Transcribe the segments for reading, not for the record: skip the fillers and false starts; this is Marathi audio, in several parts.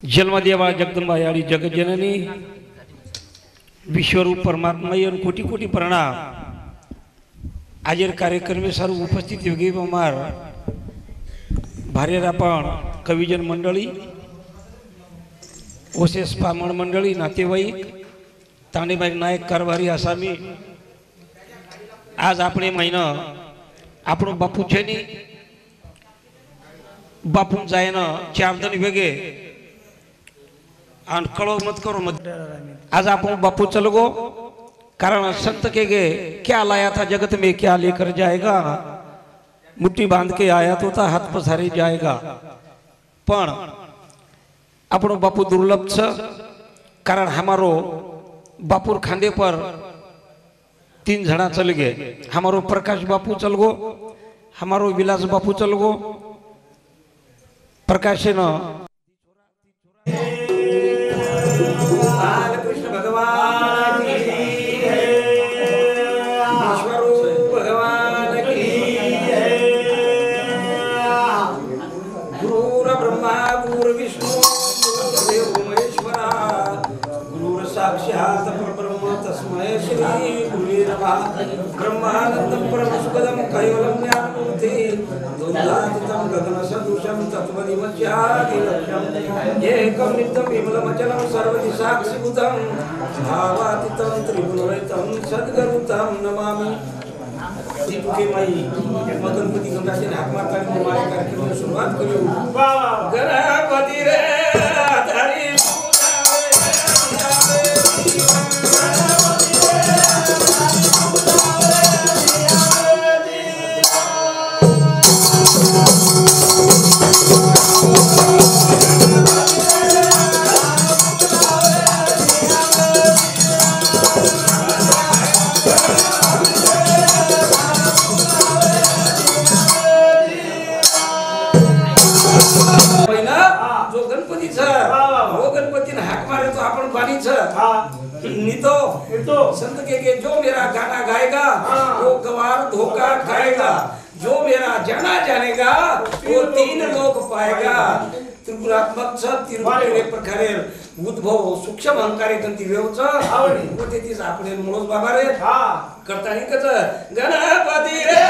जन्मदेवा जगदंबा याडी जगजननी विश्वरूप परमात्मा यन कोटी कोटी प्रणाम। आजर कार्यक्रम में सर्व उपस्थित योगी बमार भारेरापण कविजन मंडळी ओसेस पामण मंडळी नातेवाईक तांडेबाई नायक कारभारी आसामी आज अपने महिना आपण बापू छेनी बापू जायना 4 दिन वेगे और कड़ो मत करो मत। आज आप बापू चल गो कारण संत के गे क्या लाया था जगत में क्या लेकर जाएगा, मुट्ठी बांध के आया तो था हाथ पसारे जाएगा। पण अपनो बापू दुर्लभ छ कारण हमारो बापूर खांदे पर 3 जना चल गए। हमारो प्रकाश बापू चल गो, हमारो विलास बापू चल गो। प्रकाश न ब्रह्मानंदं परमसुखदं कैवलं ज्ञानमूर्ति द्वन्द्वातीतं गगनसदृशं तत्त्वदिमध्यादिलक्ष्यम् एकं नित्यं विमलमचलं सर्वदिशाक्षिभूतं भावातीतं त्रिगुणरहितं सद्गुरुं नमामि। दीपके माई गणपति गंगा से हाथ मारता है हमारे कार्यक्रम में शुरुआत करूं। गणपति रे तारी संत के जो मेरा गाना गाएगा वो गवार धोखा खाएगा, जो मेरा जाना जानेगा वो 3 लोक पाएगा। त्रिपुरात्मक छ तिरुपती प्रकारे उद्भव सूक्ष्म अहंकारे गंती वेवच वो तेतीस आपले मनोज बाबा रे करता नहीं कच गणपती रे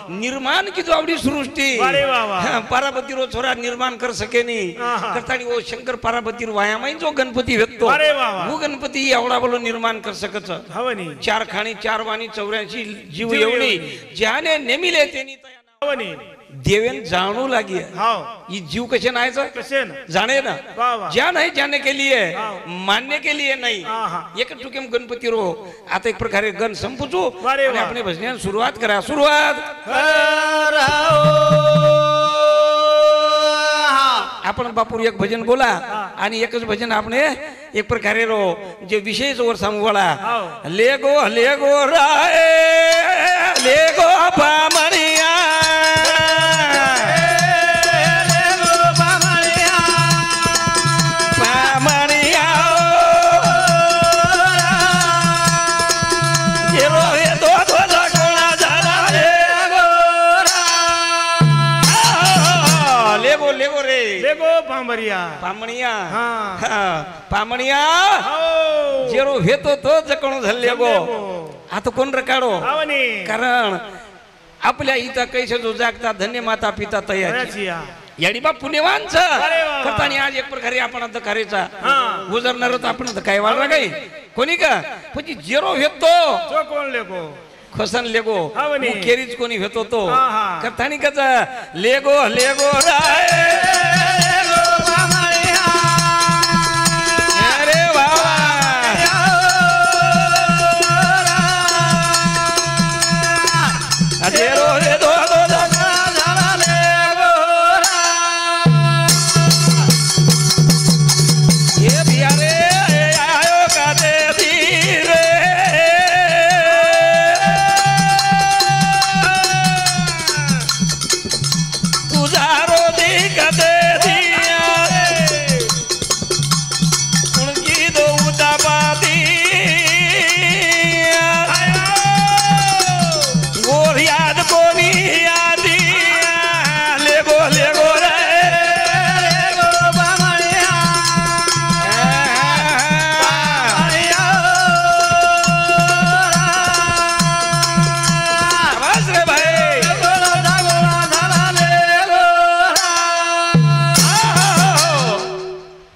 निर्माण की जो आवड़ी सृष्टि पार्वती रो छोरा निर्माण कर सके नहीं करतानी वो शंकर पार्वती रो वायामाई जो गणपती व्यक्तो वो गणपती आवडा बोलो निर्माण कर सकत 4 खाणी 4 वाणी 84 जीव एवढी ज्याने नेमिले तेनी तया देवेन जानू लागी ये जीव कसे नायचा कसे जाने ना ज्या नहीं जाने के लिए मानने के लिए नहीं एक टुकेम गणपती रो आता एक प्रकारे गण संपूचू आणि अपने भजनान सुरुवात करा। सुरुवात आपण बापूर एक भजन बोला आणि एकच भजन आपने एक प्रकारे रो जे विशेष वर सांगवाला ले गो राय ले गो पामणिया पामणिया पामणिया जेरो हेतो तो जकणो झाले गो आता कोण रकाडो कारण आपल्या इथं कैसे जो जागता धन्य माता पिता तयाची याडी बा पुण्यवान छ करतानी आज एक प्रकारे आपण आता करायचा गुजरणार तर आपण काय वाढणार काही कोणी का म्हणजे जेरो हेतो तो कोण लेको खोसन लेगो हावनी. मु केरीच कोणी होतो तो हा, हा. कथानी कच लेगो लेगो राय लेगो बामाळ्या. अरे बाबा अदेरो रे दो दो दो झाला लेगो रा. ये भिया रे आयो का दे धीरे तुझारो दी का दे दिया उनकी दो उतापा दी गोर याद कोनी यादी लेगो लेगो रे लेगो बामाळ्या. आवाज रे भाई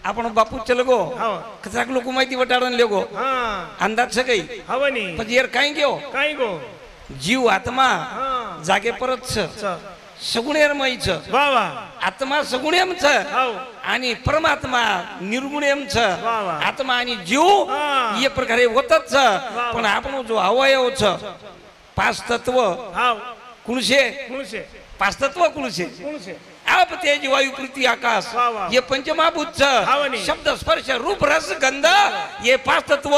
आपण बापू चल गो हो. कचाक लोक माहिती वटाडन लेगो हा. अंदाज सगळी हवनी. पण यार काय घेऊ काय गो. जीव आत्मा हा. जागे परत सगुणेर माईच वा वा. आत्मा सगुणेम छ हो. आणि परमात्मा निर्गुणेम छ वा वा. आत्मा आणि जीव हा. या प्रकारे होतच छ वा. पण आपण जो अवयव छ पाच तत्व हाव. कुणशे कुणसे. पाच तत्व कुणशे कुणसे. आप तेज वायू पृथ्वी आकाश वा वा. ये पंचमहाभूत हावनी. शब्द स्पर्श रूप रस गंध ये पाच तत्व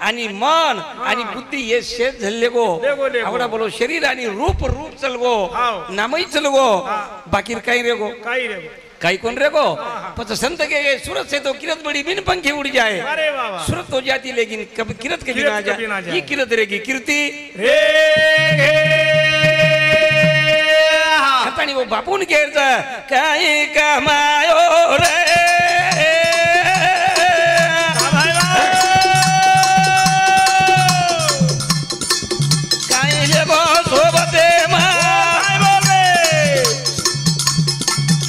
आणि मन आणि बुद्धी ये शेत झाले गो लेगो, लेगो. आवडा बोलो शरीर आणि रूप रूप चलगो हाव. नामही चलगो हा. बाकी काही रे गो काय रे. काही कोण रे गो हा. पच संत के सूरत से तो किरत बड़ी बिन पंखे उड़ जाए अरे वा वा. सूरत हो जाती लेकिन कभी किरत कभी किरत ना कभी ना जाए जाए. ये किरत रहेगी कीर्ति रे आता वो बापून केरच काही कमायो रे काही लेगो सोबते माय बोले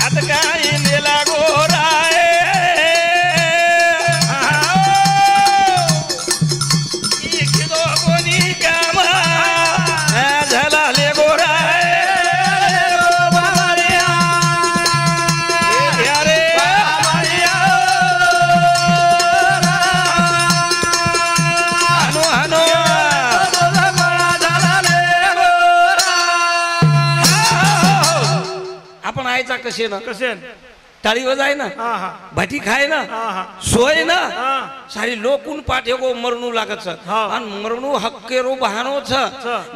आता काही नेला गोराय इकडो कोणी कामा झाला ले गोराय आपण आयचा कसे ना कसे. टाळीवर जाय ना हा हा. भाटी खाय ना हा हा. सोय ना हा. सारी लोकून पाठे गो मरणू लागत हा. आणि मरणू हक्केरो बहानो छ.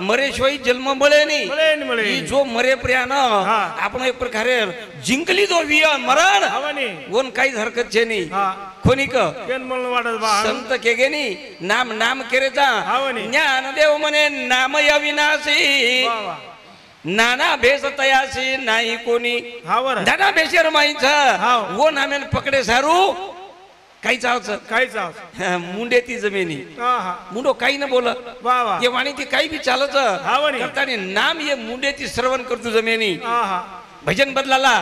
मरे शिवाय जन्म मळे नाही मळेन मळे. ही जो मरे प्रियान हा. आपण एक प्रकारे जिंकली तो विया मरण हवनी. कोण काहीच हरकत छे नाही हा. कोणी क केन म्हणून वाटत बा. संत केगेनी नाम नाम केरेचा हावनी. ज्ञान देव म्हणे नाम अविनाशी वा वा. नाना भेस तयासी नाही कोणी हावर. दादा बेशर माईच हाव. वो नामेन पकडे सारू काही चावच काय चाव. मुंडे ती जमिनी हा हा. मुंडो काही न बोल वा वा. ये वाणी ती काही बी चालच हावनी. करतानी नाम ये मुंडे ती श्रवण करतो जमिनी हा हा. भजन बदलाला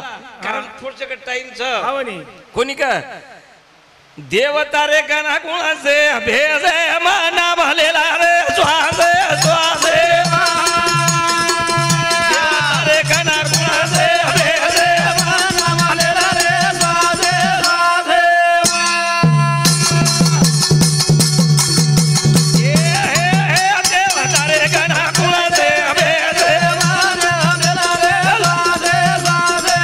कारण थोडस टाइम छ हावनी. कोणी का देवता रे गाना कोणाचे भेजे मना भलेला रे स्वासे स्वासे रे गाना कोणाचे भेजे मना भलेला रे स्वासे स्वासे हे देवता रे गाना कोणाचे भेजे मना भलेला रे स्वासे स्वासे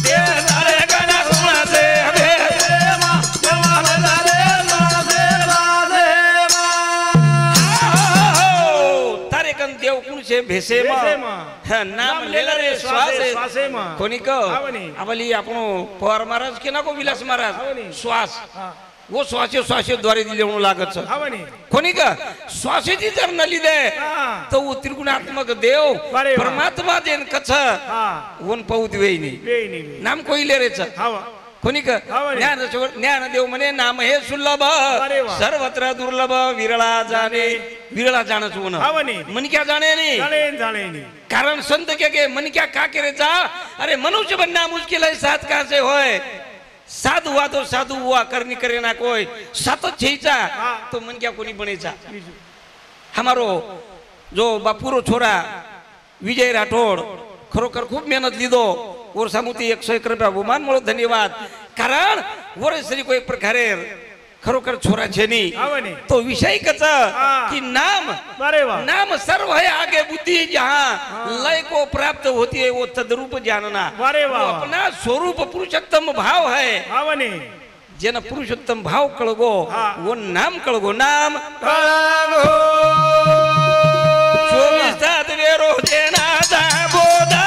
देवता रे गाना कोणाचे भेजे मना भलेला रे स्वासे स्वासे तारे कन देव कुणचे भेसे भेसे मा मा. नाम लेला रे श्वासे श्वासे मा. कोणी क हावनी. आवली आपण पवार महाराज के नको विलास महाराज हावनी. श्वास हा. वो श्वासे श्वासे द्वारे दिले म्हणून लागत हावनी. कोणी का श्वासेची जर न लिदे हा. तो वो त्रिगुणात्मक देव अरे वा. परमात्मा देन कछ हा. वन पौत वेईनी वेईनी वेईनी. नाम कोइले रेच हावा. कोणी का हावनी. ज्ञान देव म्हणे नाम हे सुलभ अरे वा. सर्वत्र दुर्लभ विरळा जाणे विरळा जाणच होणं हावनी. मन क्या जाणे नाही झालेन झालेनी. कारण संत के मन क्या का करेचा अरे मनुष्य बनना मुश्किल है साथ कहाँ से होए साधु हुआ तो साधु हुआ, करनी करे ना कोई, सातच छेचा तो मन क्या कोनी बनेचा। हमारो जो बापूरो छोरा विजय राठोड खरोखर खूप मेहनत लीधो, वर्षामुती 101 रुपया बहुमान म्हणून धन्यवाद। कारण वरेसरी को एक प्रकारे खरोखर छोरा छे नी तो विषय कच कि नाम, नाम सर्व है आगे बुद्धि, जहाँ लय को प्राप्त होती है वो तद्रूप जानना। वो अपना स्वरूप पुरुषोत्तम भाव है, जन पुरुषोत्तम भाव कळगो वो नाम कळगो। नाम 24 तास वेरो जेना दाबोदा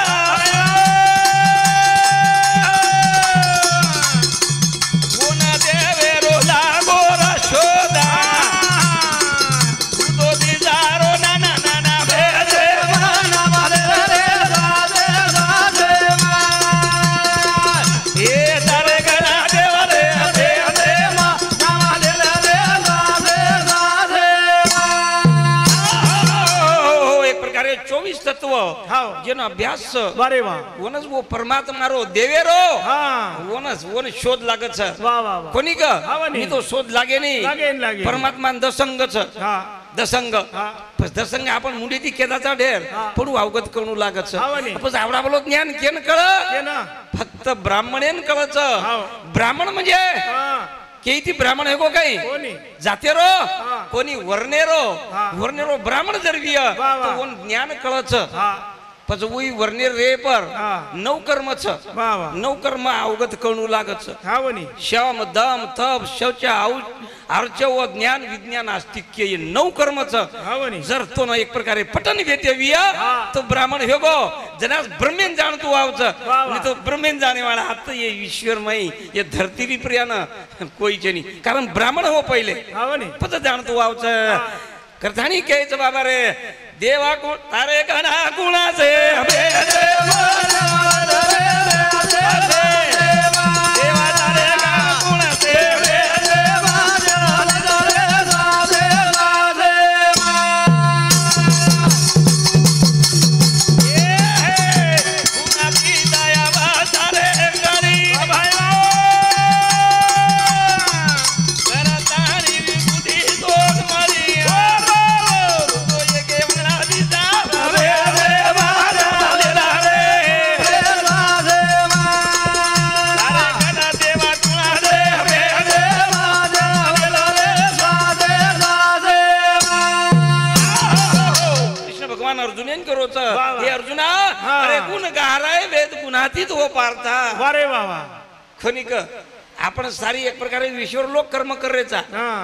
જેનો અભ્યાસ વનસ वो પરમાત્મા રો દેવેરો વનસ વન શોધ લાગે છે કોની ક ની તો શોધ લાગે ની પરમાત્મા દસંગ છે દસંગ બસ દસંગ આપણ મુંડીથી કેદાचा ढेर પડું અવગત કણું લાગે છે બસ આવડા બોલો જ્ઞાન કેન કળ ફક્ત બ્રાહ્મણેન કળ છે બ્રાહ્મણ म्हणजे केती ब्राह्मण है को काही जातेरो कोणी वर्णेरो वर्णेरो ब्राह्मण जर विय तो वन ज्ञान कळच पछ वही वर्णेर रे पर नवकर्म छ नवकर्म अवगत कळू लागच शम दम तप शौच अर्च व ज्ञान विज्ञान आस्तिक्य ये नवकर्म छ जर तो न एक प्रकारे पटन भेटे विय तो ब्राह्मण हेगो जनास ब्रह्मेन जानतो आवच नहीं तो ब्रह्मेन जाने वाला हाथ ये ईश्वरमय ये धरती भी प्रिया न कोई जनी कारण ब्राह्मण हो पहिले पत जानतो आवच करतानी केच बाबा रे देवा को तारे कना गुणा से देवा तारे कना गुणा से हे अर्जुना अरे गुण गाराय वेद गुणातीत हो पार्था वारे बाबा खनिक आपण सारी एक प्रकारे विश्वर लोक कर्म करायचा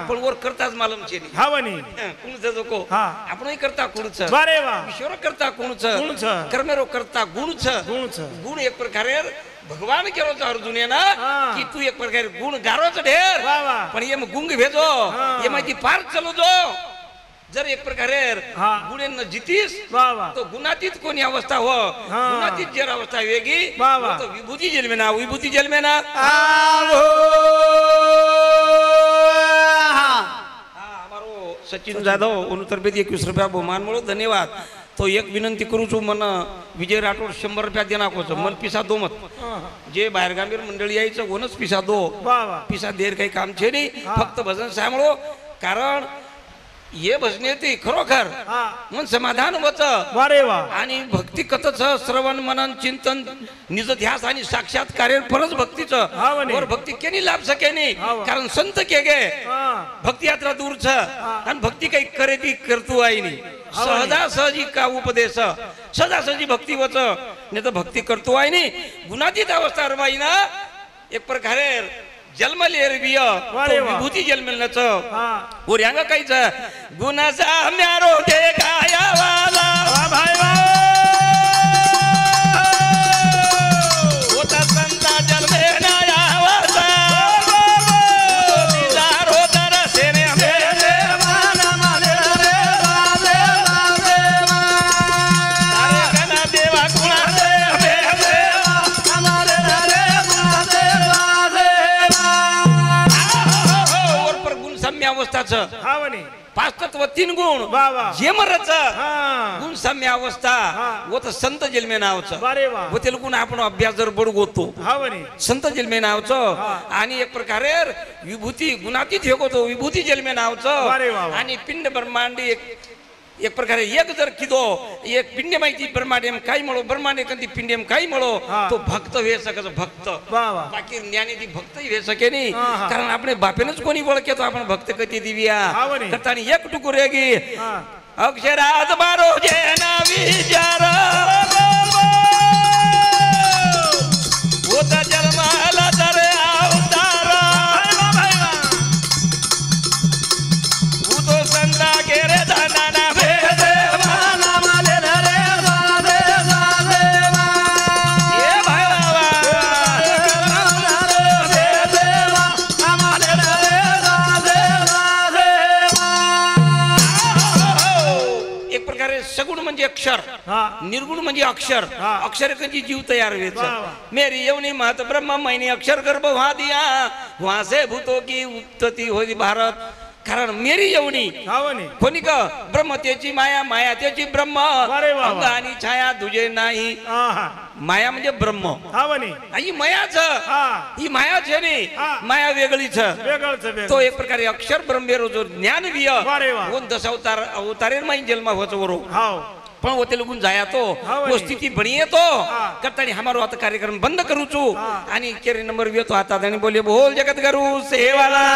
पण वर करताच मालम छे नी हावनी कुणच जको आपणही करता कुणच वारे वा विश्वर करता कुणच कर्मेरो करता गुणच गुण एक प्रकारे भगवान केरो छ अर्जुने ना कि तू एक प्रकारे गुण गारोच ढेर पण एम गुंग भेजो एमाची पार चलो जो जर एक प्रकारे गुणे न जितीस तो गुणातीत कोणी अवस्था हो गुणातीत जर अवस्था वेगी तो विभूति जल में ना विभूति जल में ना हमारो सचिन जाधव उन्नतरबेद 21 रुपया बहुमान म्हणो धन्यवाद। तो एक विनंती करू छु मन विजय राठोड 100 रुपया देना को मन पिसा दो मत जे बाहेरगामीर मंडळी यायचं वनच पिसा दो पिसा देर काही काम छे नाही फक्त भजन सांभळो कारण ये भजने ती खरोखर मन समाधान होत आणि भक्ती कथच श्रवण मनन चिंतन निज ध्यास आणि साक्षात्कार परच भक्तीच और भक्ती केनी लाभ सकेनी कारण संत के गे भक्ती यात्रा दूर छ आणि भक्ती काही करे ती करतू आई नी सहजा सहजी का उपदेश सदा सहजी भक्ती होत नाही तर भक्ती करतो आई नी गुणातीत अवस्था रवाई ना एक प्रकारे जन्म लेर बिय विभूति जन्म नच वो रंग काईच गुणाचा म्यारो ते गाया वाला भाई होता संता जन्म ना यावसा तो दीदार होता रसेने मेरे माना माले रे बाले बाले तारे कना देवा गुणा दे मेरे हमारे रे बाले बाले अवस्था तत्वाचं हा म्हणे 5 तत्व 3 गुण वा वा जे मरच हा गुण साम्य अवस्था व तर संत जन्मे नावचं बरे वा व ते गुण आपण अभ्यास जर बड गोतो हा म्हणे संत जन्मे नावचं आणि एक प्रकारे विभूती गुणातीत हे होतो विभूती जन्मे अरे वा नावचं वा. आणि पिंड ब्रह्मांड एक प्रकारे एक जर किदो एक पिंड माहिती ब्रह्मांड एम काही म्हणो ब्रह्मांड एखादी पिंड एम काही म्हणो हा. तो भक्त वे सकच भक्त वा वा बाकी ज्ञानी ती भक्तही वे सके नाही हा. कारण आपण बापेनच कोणी ओळखेतो आपण भक्त कधी दिव्या हा म्हणे. करताना एक टुकुर गी हा अक्षरात बारो जेना विचार होता जन्माला तर अवतार उतो संता गेरे धनाना भेद हे भावा एक प्रकारे सगुण म्हणजे अक्षर हा निर्गुण म्हणजे अक्षर हा. अक्षर कधी जीव तयार व्हायचं वा, वा. मेरी यवनी महत ब्रह्म मैनी अक्षर गर्भ व्हा दिया वहां से भूतो की उत्पत्ती होती भारत कारण मेरी यवनी हा म्हणे कोणी का ब्रह्म त्याची माया माया त्याची ब्रह्म अरे वा वा. अंग आणि छाया तुझे नाही हा हा माया म्हणजे ब्रह्म हा म्हणे ही मायाच हा ही मायाच आहे नी हा. माया वेगळीच वेगळंच तो वेगळं एक प्रकारे अक्षर ब्रह्मेरो जो ज्ञान विय अरे वा. कोण दशावतार अवतारेर माई जन्म होच वरो हाव पण वो ते लोगून जाया तो हा वो वही. स्थिती बनी है तो हा. करतानी हमारो आता कार्यक्रम बंद करू चू हा. आणि केरे नंबर वियो तो आता बोले बोल जगत गुरु सेवाला